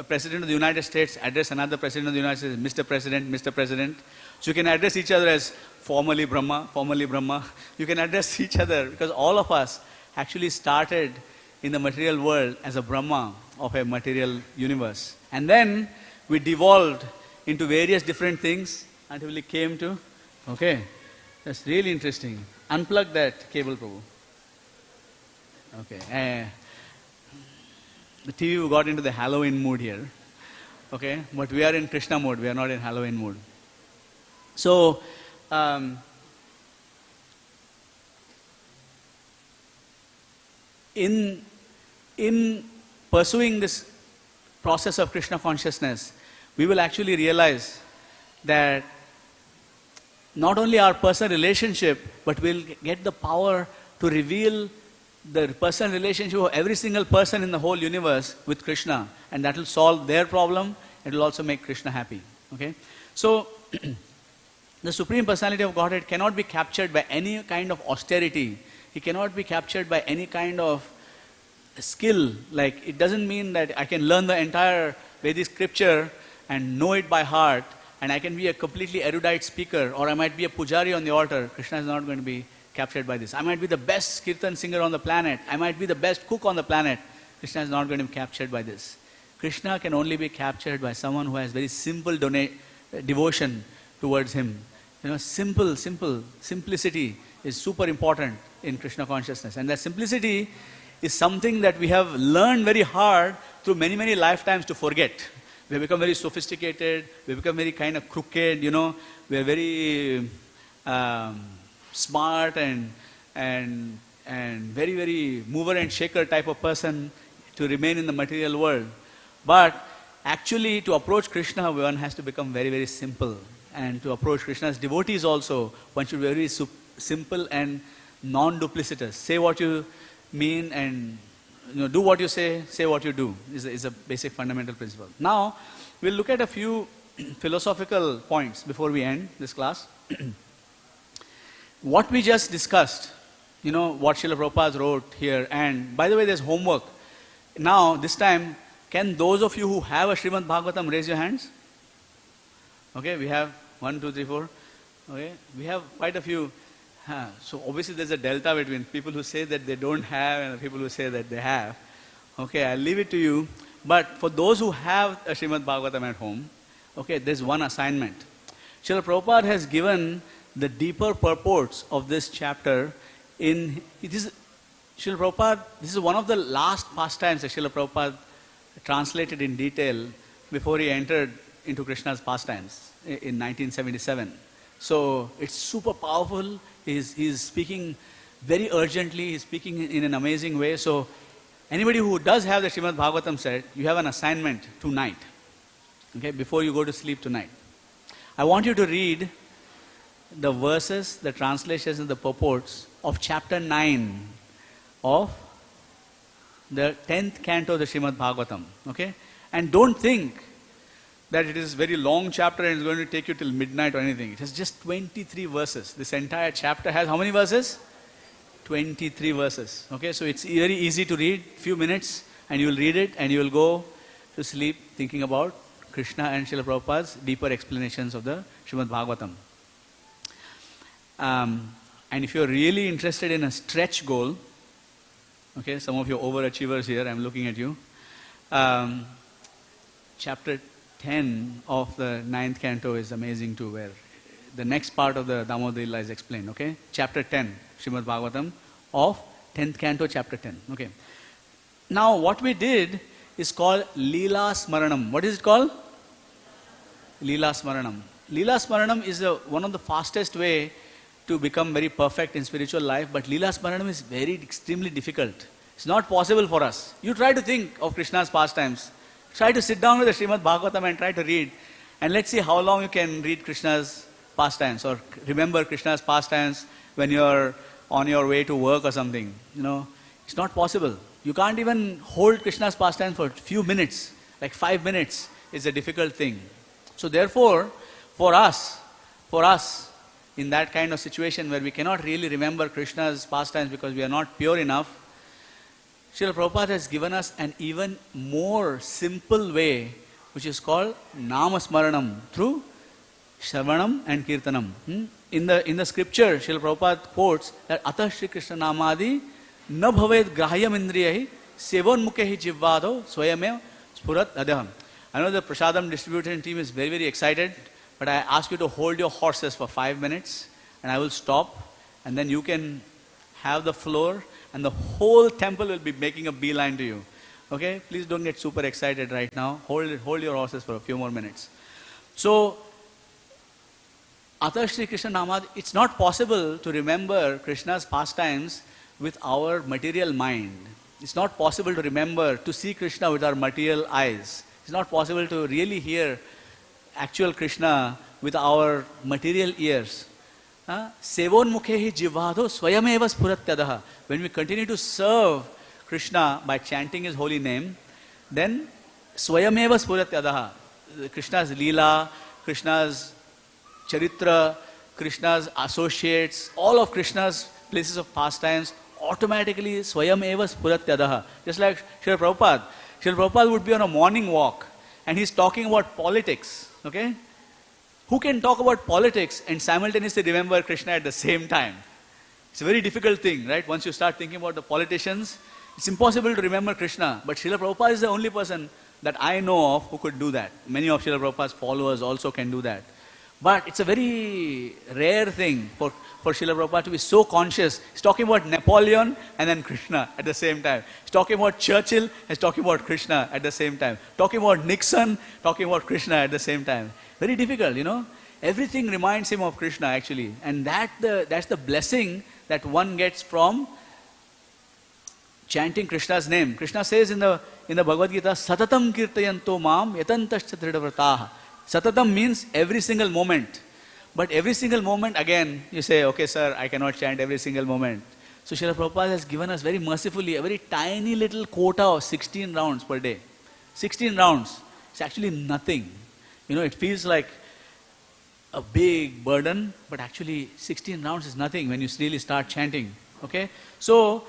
President of the United States, address another President of the United States, Mr. President, Mr. President. So you can address each other as formerly Brahma, formerly Brahma. You can address each other because all of us actually started in the material world as a Brahma of a material universe. And then we devolved into various different things until we came to, okay, that's really interesting. Unplug that cable, Prabhu. Okay. The TV got into the Halloween mood here. Okay. But we are in Krishna mode. We are not in Halloween mood. So, in pursuing this process of Krishna consciousness, we will actually realize that not only our personal relationship, but we'll get the power to reveal the personal relationship of every single person in the whole universe with Krishna. And that will solve their problem. It will also make Krishna happy. Okay? So, the Supreme Personality of Godhead cannot be captured by any kind of austerity. He cannot be captured by any kind of skill. Like, it doesn't mean that I can learn the entire Vedic scripture and know it by heart and I can be a completely erudite speaker, or I might be a pujari on the altar. Krishna is not going to be captured by this. I might be the best kirtan singer on the planet. I might be the best cook on the planet. Krishna is not going to be captured by this. Krishna can only be captured by someone who has very simple devotion towards him. Simplicity is super important in Krishna consciousness. And that simplicity is something that we have learned very hard through many, many lifetimes to forget. We have become very sophisticated, we have become very kind of crooked, we are very smart and very, very mover and shaker type of person to remain in the material world. But actually, to approach Krishna, one has to become very, very simple. And to approach Krishna's devotees also, one should be very simple and non-duplicitous. Say what you mean and do what you say what you do, is a basic fundamental principle. Now, we'll look at a few philosophical points before we end this class. What we just discussed, what Srila Prabhupada wrote here, and by the way, there's homework. Now, this time, can those of you who have a Srimad Bhagavatam raise your hands? Okay, we have 1, 2, 3, 4. Okay, we have quite a few. So obviously there's a delta between people who say that they don't have and the people who say that they have. Okay, I'll leave it to you. But for those who have a Srimad Bhagavatam at home, okay, there's one assignment. Srila Prabhupada has given the deeper purports of this chapter Srila Prabhupada, this is one of the last pastimes that Srila Prabhupada translated in detail before he entered into Krishna's pastimes in 1977. So it's super powerful. He's speaking very urgently. He's speaking in an amazing way. So anybody who does have the Srimad Bhagavatam said, you have an assignment tonight, okay, before you go to sleep tonight. I want you to read the verses, the translations and the purports of chapter 9 of the 10th canto of the Srimad Bhagavatam, okay? And don't think that it is a very long chapter and it's going to take you till midnight or anything. It has just 23 verses. This entire chapter has how many verses? 23 verses. Okay, so it's very easy to read, few minutes, and you will read it and you will go to sleep thinking about Krishna and Srila Prabhupada's deeper explanations of the Srimad Bhagavatam. And if you're really interested in a stretch goal, okay, some of you overachievers here, I'm looking at you. Chapter 10 of the 9th canto is amazing too, where the next part of the Damodar Lila is explained, okay? Chapter 10, Srimad Bhagavatam of 10th canto, chapter 10, okay? Now, what we did is called Leela Smaranam. What is it called? Leela Smaranam. Leela Smaranam is one of the fastest way to become very perfect in spiritual life, but Leela Smaranam is very extremely difficult. It's not possible for us. You try to think of Krishna's pastimes. Try to sit down with the Srimad Bhagavatam and try to read. And let's see how long you can read Krishna's pastimes or remember Krishna's pastimes when you're on your way to work or something. It's not possible. You can't even hold Krishna's pastimes for a few minutes. Like 5 minutes is a difficult thing. So therefore, for us, in that kind of situation where we cannot really remember Krishna's pastimes because we are not pure enough, Srila Prabhupada has given us an even more simple way, which is called Namasmaranam, through Shravanam and Kirtanam. In the scripture, Srila Prabhupada quotes that Atah Shri Krishna Namadi na bhaved grahyam indriyahi sevon mukhehi jivvado swayame spurat adaham. I know the Prasadam distribution team is very, very excited, but I ask you to hold your horses for 5 minutes and I will stop and then you can have the floor and the whole temple will be making a beeline to you. Okay? Please don't get super excited right now. Hold your horses for a few more minutes. So, Atah Shri Krishna Namad, it's not possible to remember Krishna's pastimes with our material mind. It's not possible to remember, to see Krishna with our material eyes. It's not possible to really hear actual Krishna with our material ears. Sevon mukhehi jivvado swayameva spuratyadaha. When we continue to serve Krishna by chanting His holy name, then swayameva spuratyadaha. Krishna's Leela, Krishna's Charitra, Krishna's associates, all of Krishna's places of pastimes automatically swayameva spuratyadaha. Just like Srila Prabhupada. Srila Prabhupada would be on a morning walk and he's talking about politics. Okay? Who can talk about politics and simultaneously remember Krishna at the same time? It's a very difficult thing, right? Once you start thinking about the politicians, it's impossible to remember Krishna. But Srila Prabhupada is the only person that I know of who could do that. Many of Srila Prabhupada's followers also can do that. But it's a very rare thing for Srila Prabhupada to be so conscious. He's talking about Napoleon and then Krishna at the same time. He's talking about Churchill, he's talking about Krishna at the same time. Talking about Nixon, talking about Krishna at the same time. Very difficult, you know. Everything reminds him of Krishna actually. And that's the blessing that one gets from chanting Krishna's name. Krishna says in the Bhagavad Gita, Satatam kirtayanto mam yatantascha dridhavrataha. Satatam means every single moment. But every single moment, again, you say, okay sir, I cannot chant every single moment. So Srila Prabhupada has given us very mercifully a very tiny little quota of 16 rounds per day. 16 rounds. It's actually nothing. You know, it feels like a big burden, but actually 16 rounds is nothing when you really start chanting. Okay? So,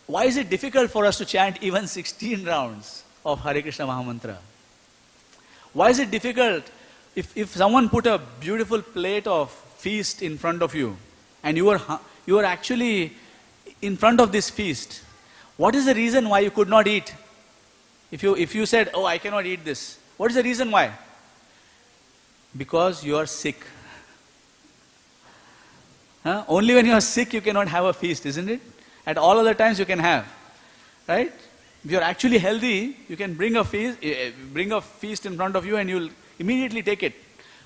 why is it difficult for us to chant even 16 rounds of Hare Krishna Mahamantra? Why is it difficult if someone put a beautiful plate of feast in front of you and you are actually in front of this feast? What is the reason why you could not eat? If you said, oh, I cannot eat this. What is the reason why? Because you are sick. Only when you are sick you cannot have a feast, isn't it? At all other times you can have. Right? If you are actually healthy, you can bring a feast in front of you and you will immediately take it.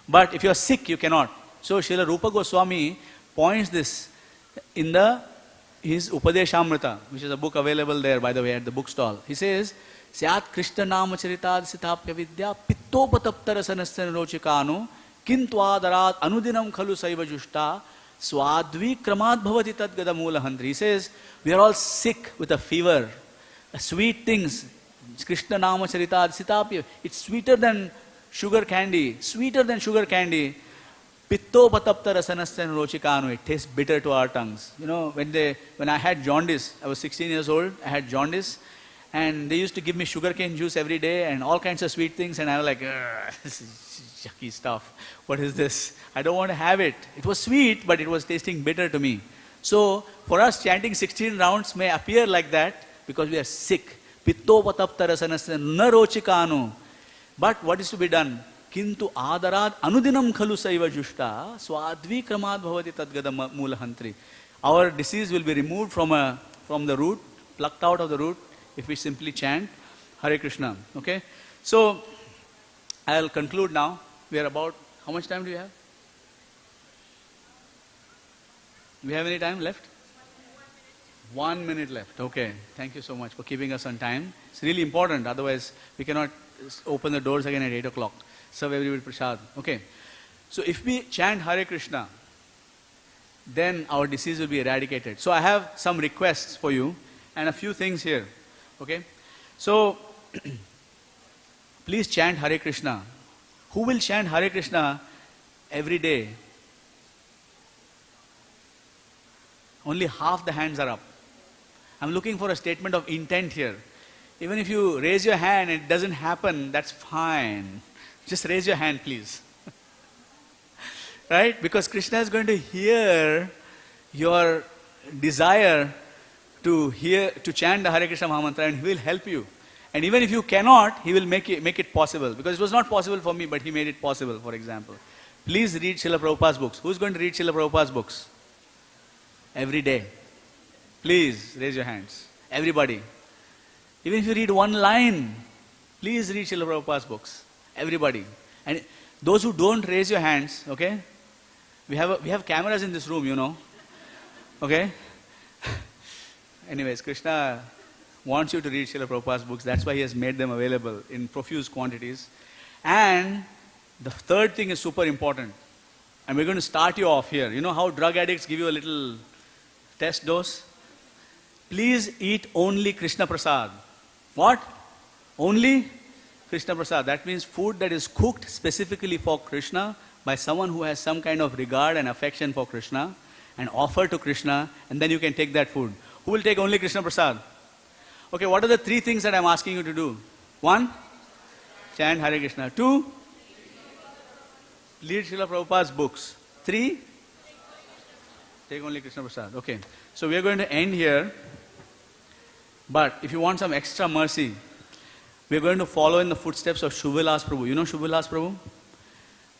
But if you are sick, you cannot. So Srila Rupa Goswami points this in his Upadeshamrita, which is a book available there, by the way, at the bookstall. He says, Syat Krishna Nama Charitad Sithapya Vidya Pittopataptara Sanasthana Rochikanu Kintwadarat Anudinam Khalu Saiva Jushta Swadvi Kramad Bhavati Tad Gadamula Handri. He says, we are all sick with a fever. Sweet things. Krishna Nama Charitad Sithapya. It's sweeter than sugar candy. Sweeter than sugar candy. Pittopataptara Sanasthana Rochikanu. It tastes bitter to our tongues. You know, when I had jaundice, I was 16 years old, I had jaundice. And they used to give me sugarcane juice every day and all kinds of sweet things. And I was like, this is yucky stuff. What is this? I don't want to have it. It was sweet, but it was tasting bitter to me. So, for us, chanting 16 rounds may appear like that because we are sick. Pitto pataptara sanasya narochikanu. But what is to be done? Kintu adarad anudinam khalu saiva jushta swadvi kramad bhavati tadgada mulahantri. Our disease will be removed from the root, plucked out of the root, if we simply chant Hare Krishna. Okay? So, I'll conclude now. We are about, how much time do we have? Do we have any time left? 1 minute left. Okay. Thank you so much for keeping us on time. It's really important. Otherwise, we cannot open the doors again at 8 o'clock. Serve everybody prasad. Okay. So, if we chant Hare Krishna, then our disease will be eradicated. So, I have some requests for you and a few things here. Okay, so please chant Hare Krishna. Who will chant Hare Krishna every day? Only half the hands are up. I'm looking for a statement of intent here. Even if you raise your hand and it doesn't happen, that's fine. Just raise your hand, please. Right? Because Krishna is going to hear your desire to chant the Hare Krishna Mahamantra, and He will help you. And even if you cannot, He will make it possible. Because it was not possible for me, but He made it possible, for example. Please read Srila Prabhupada's books. Who's going to read Srila Prabhupada's books? Every day. Please raise your hands. Everybody. Even if you read one line, please read Srila Prabhupada's books. Everybody. And those who don't raise your hands, okay? We have cameras in this room, you know. Okay? Anyways, Krishna wants you to read Srila Prabhupada's books. That's why He has made them available in profuse quantities. And the third thing is super important. And we're going to start you off here. You know how drug addicts give you a little test dose? Please eat only Krishna Prasad. What? Only Krishna Prasad. That means food that is cooked specifically for Krishna by someone who has some kind of regard and affection for Krishna and offer to Krishna, and then you can take that food. Who will take only Krishna Prasad? Okay, what are the 3 things that I'm asking you to do? 1, chant Hare Krishna. 2, read Srila Prabhupada's books. 3, take only Krishna Prasad. Okay. So we are going to end here. But if you want some extra mercy, we are going to follow in the footsteps of Shubhavilas Prabhu. You know Shubhavilas Prabhu?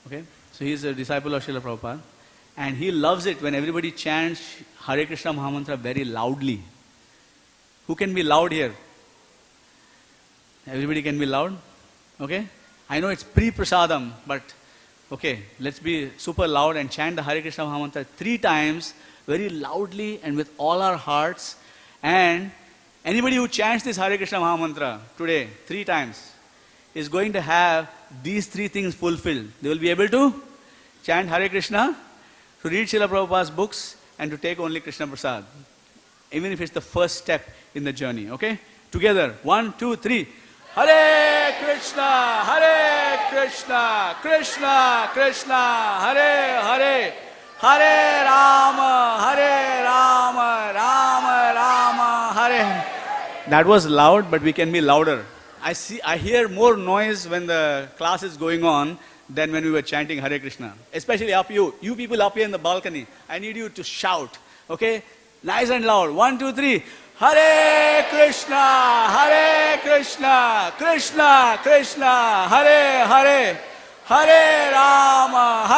Okay. So he is a disciple of Srila Prabhupada. And he loves it when everybody chants Hare Krishna Mahamantra very loudly. Who can be loud here? Everybody can be loud? Okay? I know it's pre-prasadam, but okay, let's be super loud and chant the Hare Krishna Mahamantra 3 times, very loudly and with all our hearts. And anybody who chants this Hare Krishna Mahamantra today 3 times is going to have these 3 things fulfilled. They will be able to chant Hare Krishna, to read Srila Prabhupada's books, and to take only Krishna Prasad. Even if it's the first step in the journey. Okay? Together. 1, 2, 3. Hare Krishna, Krishna Krishna, Hare Hare, Hare Rama, Rama Rama, Hare. That was loud, but we can be louder. I hear more noise when the class is going on than when we were chanting Hare Krishna. Especially up you people up here in the balcony. I need you to shout. Okay? Nice and loud. 1, 2, 3. Hare Krishna, Krishna Krishna, Hare Hare, Hare Rama,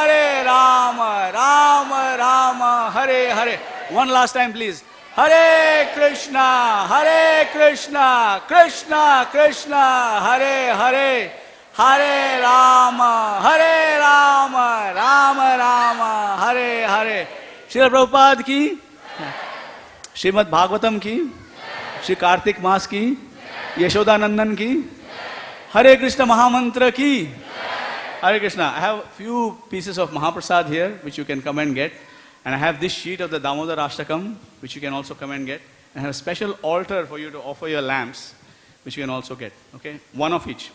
Rama Rama, Hare Hare. One last time, please. Hare Krishna, Krishna Krishna, Hare Hare, Hare Rama, Rama Rama, Hare Hare. Srila Prabhupada ki, Shrimad Bhagavatam की, श्री कार्तिक मास की, यशोदानंदन की, हरे कृष्ण महामंत्र की, Hare Krishna. I have few pieces of Mahaprasad here which you can come and get, and I have this sheet of the Damodar Ashtakam which you can also come and get, and I have a special altar for you to offer your lamps which you can also get. Okay, one of each.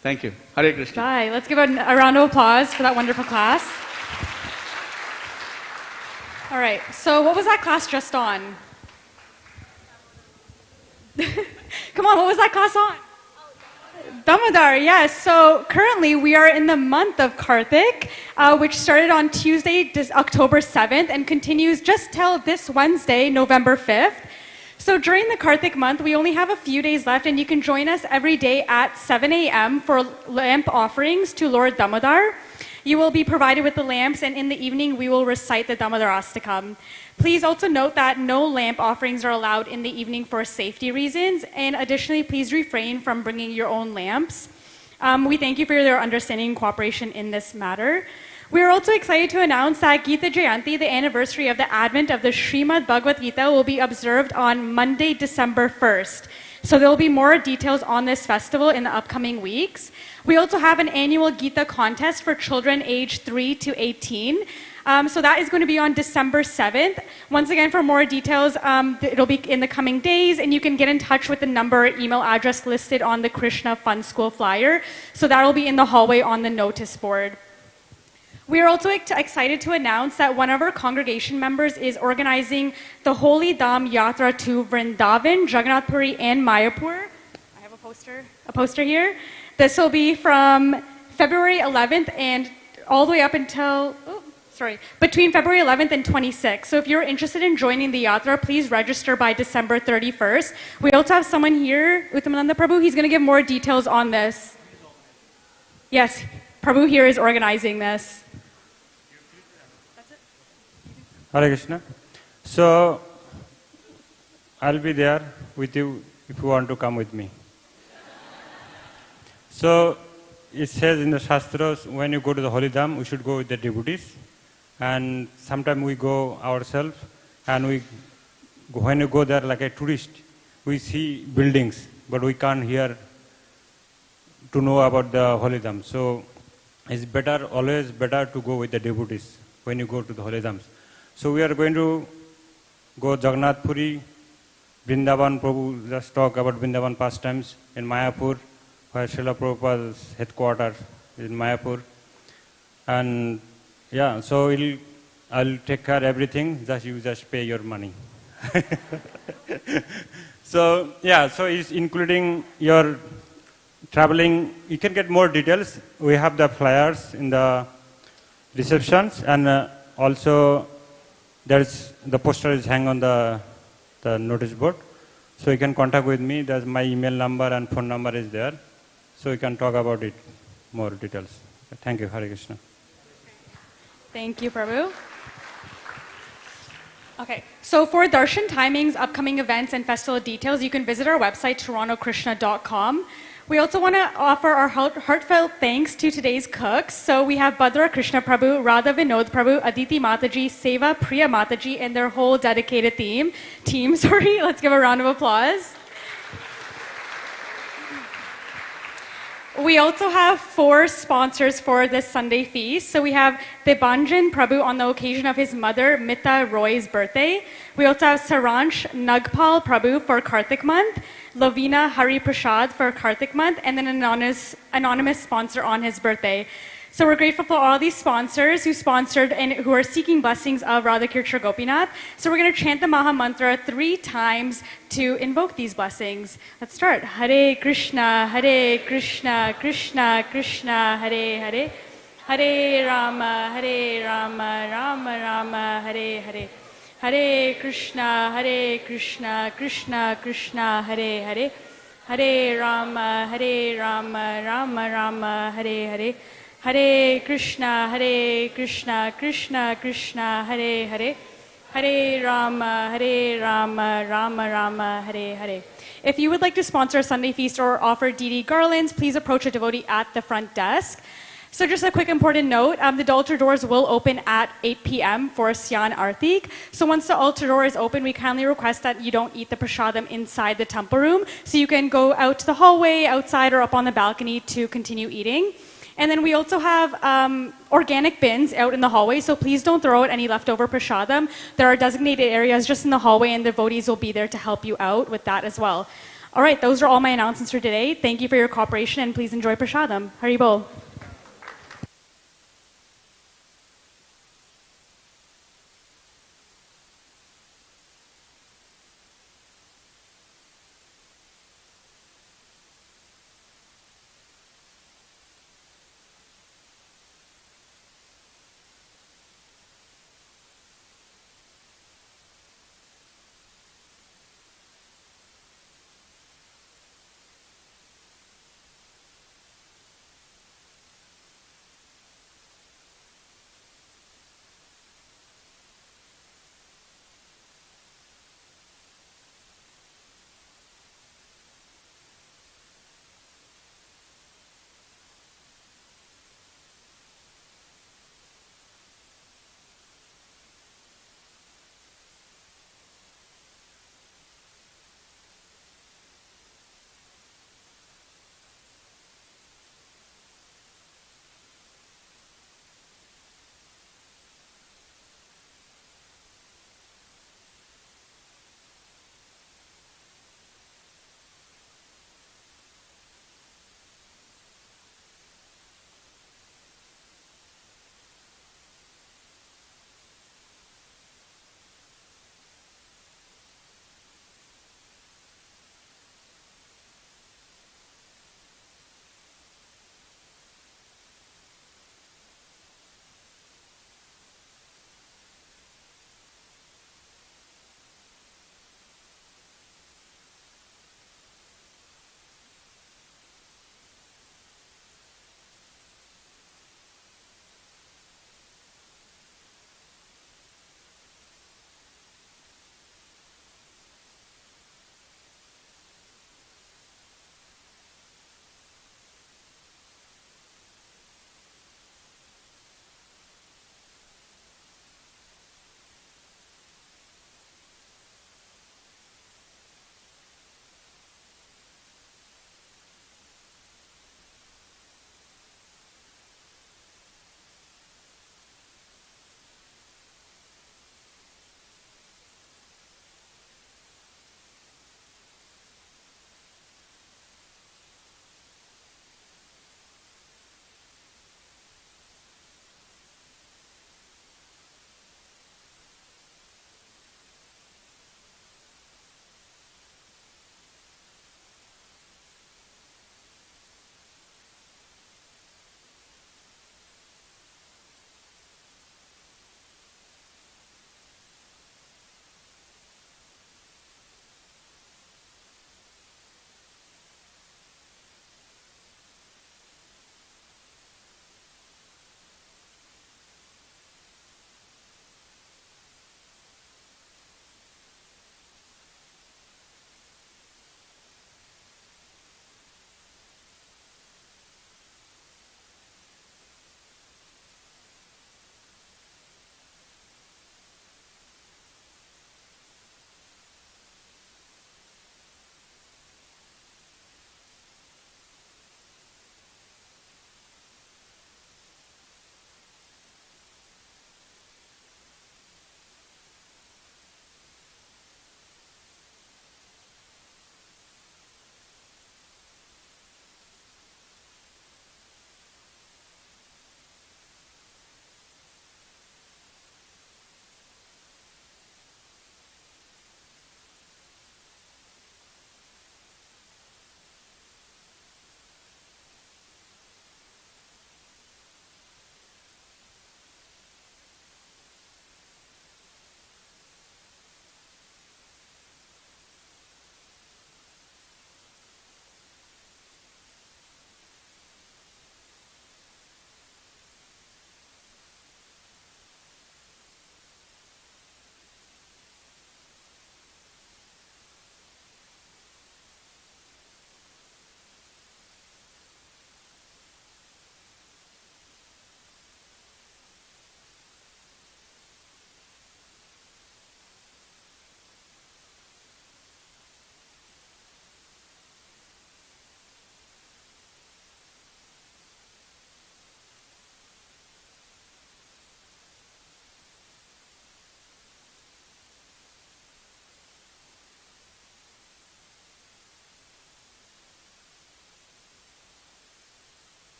Thank you. Hare Krishna. Bye. Let's give a round of applause for that wonderful class. All right, so what was that class just on? Come on, what was that class on? Damodar, yes. So currently we are in the month of Karthik, which started on Tuesday, October 7th, and continues just till this Wednesday, November 5th. So during the Karthik month, we only have a few days left, and you can join us every day at 7 a.m. for lamp offerings to Lord Damodar. You will be provided with the lamps, and in the evening we will recite the Damodar Astakam. Please also note that no lamp offerings are allowed in the evening for safety reasons, and additionally, please refrain from bringing your own lamps. We thank you for your understanding and cooperation in this matter. We are also excited to announce that Gita Jayanti, the anniversary of the advent of the Srimad Bhagavad Gita, will be observed on Monday, December 1st. So there will be more details on this festival in the upcoming weeks. We also have an annual Gita contest for children aged 3 to 18. So that is going to be on December 7th. Once again, for more details, it'll be in the coming days, and you can get in touch with the number or email address listed on the Krishna Fun School flyer. So that will be in the hallway on the notice board. We are also excited to announce that one of our congregation members is organizing the Holy Dham Yatra to Vrindavan, Jagannath Puri, and Mayapur. I have a poster here. This will be from February 11th and all the way up until, between February 11th and 26th. So if you're interested in joining the Yatra, please register by December 31st. We also have someone here, Uttamananda Prabhu. He's going to give more details on this. Yes, Prabhu here is organizing this. Hare Krishna. So, I'll be there with you if you want to come with me. So, it says in the Shastras, when you go to the Holy Dham, we should go with the devotees. And sometimes we go ourselves, and when you go there like a tourist, we see buildings, but we can't hear to know about the Holy Dham. So, it's always better to go with the devotees when you go to the Holy Dhams. So we are going to go Jagannath Puri, Vrindavan. Prabhu just talk about Vrindavan pastimes in Mayapur, where Srila Prabhupada's headquarters is in Mayapur. And yeah, so I'll take care of everything, you just pay your money. So yeah, so it's including your traveling. You can get more details. We have the flyers in the receptions, and also there's the poster is hang on the notice board. So you can contact with me. There's my email number and phone number is there. So you can talk about it more details. Thank you, Hare Krishna. Thank you, Prabhu. Okay, so for darshan timings, upcoming events, and festival details, you can visit our website, torontokrishna.com. We also want to offer our heartfelt thanks to today's cooks. So we have Bhadra Krishna Prabhu, Radha Vinod Prabhu, Aditi Mataji, Seva Priya Mataji, and their whole dedicated team. Let's give a round of applause. We also have 4 sponsors for this Sunday feast. So we have Debanjan Prabhu on the occasion of his mother, Mita Roy's birthday. We also have Saransh Nagpal Prabhu for Kartik month, Lovina Hari Prasad for Kartik month, and then an anonymous sponsor on his birthday. So we're grateful for all these sponsors who sponsored and who are seeking blessings of Radhakirti Gopinath. So we're going to chant the Maha Mantra 3 times to invoke these blessings. Let's start. Hare Krishna, Krishna Krishna, Hare Hare. Hare Rama, Rama Rama, Hare Hare. Hare Krishna, Krishna Krishna, Hare Hare. Hare Rama, Rama Rama, Hare Hare. Hare Krishna, Krishna Krishna, Hare Hare. Hare Rama, Rama Rama, Hare Hare. If you would like to sponsor a Sunday feast or offer DD garlands, please approach a devotee at the front desk. So just a quick important note, the altar doors will open at 8 p.m. for Syan Artik. So once the altar door is open, we kindly request that you don't eat the prasadam inside the temple room. So you can go out to the hallway, outside, or up on the balcony to continue eating. And then we also have organic bins out in the hallway, so please don't throw out any leftover prasadam. There are designated areas just in the hallway, and the devotees will be there to help you out with that as well. All right, those are all my announcements for today. Thank you for your cooperation, and please enjoy prasadam. Haribol.